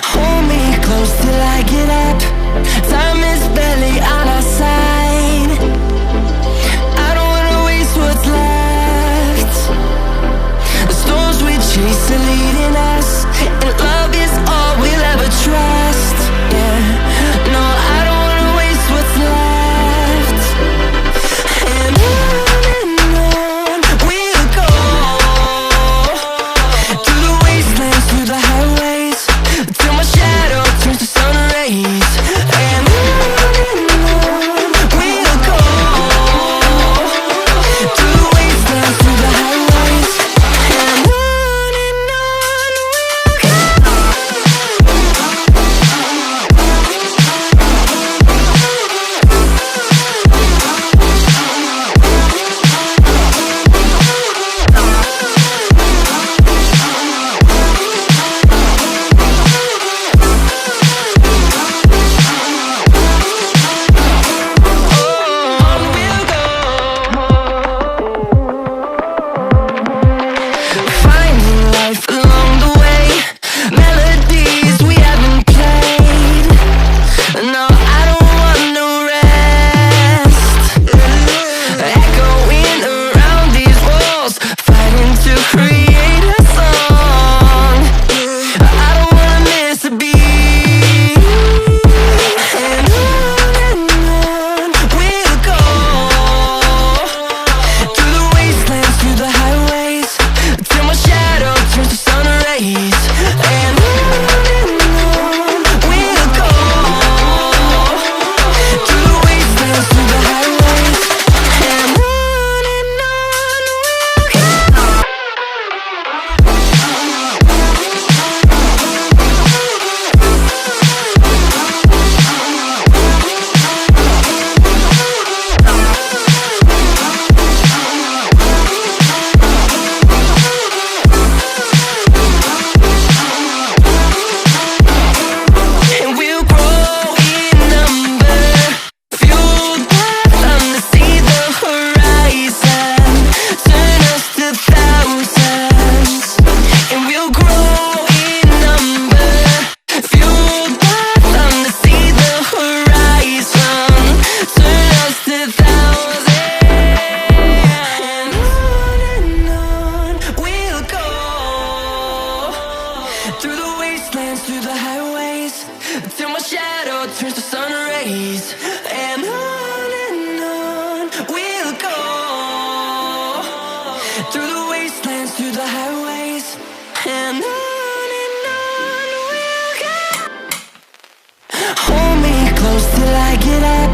Hold me close till I get up. Time is barely on our side. I don't wanna waste what's left. The storms we chase are leading us, and love is all we'll ever trust. Yeah, no, I don't wanna waste what's left. And on we'll go, through the wastelands, through the highways, till my shadow turns to sun rays. And on we'll go, through the wastelands, through the highways. And on we'll go. Finding life along the way, melodies we haven't played. No, I don't want no rest. Echoing around these walls, fighting to create a song. I don't wanna miss a beat. And on we'll go, through the wastelands, through the highways, till my shadow turns to sun rays. And on we'll go, through the wastelands, through the highways. And on we'll go. And we'll grow in number, fueled by them to see the horizon, turn us to thousands. And we'll grow in number, fueled by them to see the horizon, turn us to thousands. And on we'll go, through the wastelands, through the highways, till my shadow turns to sun rays. And on we'll go, through the wastelands, through the highways. And on we'll go. Hold me close till I get up.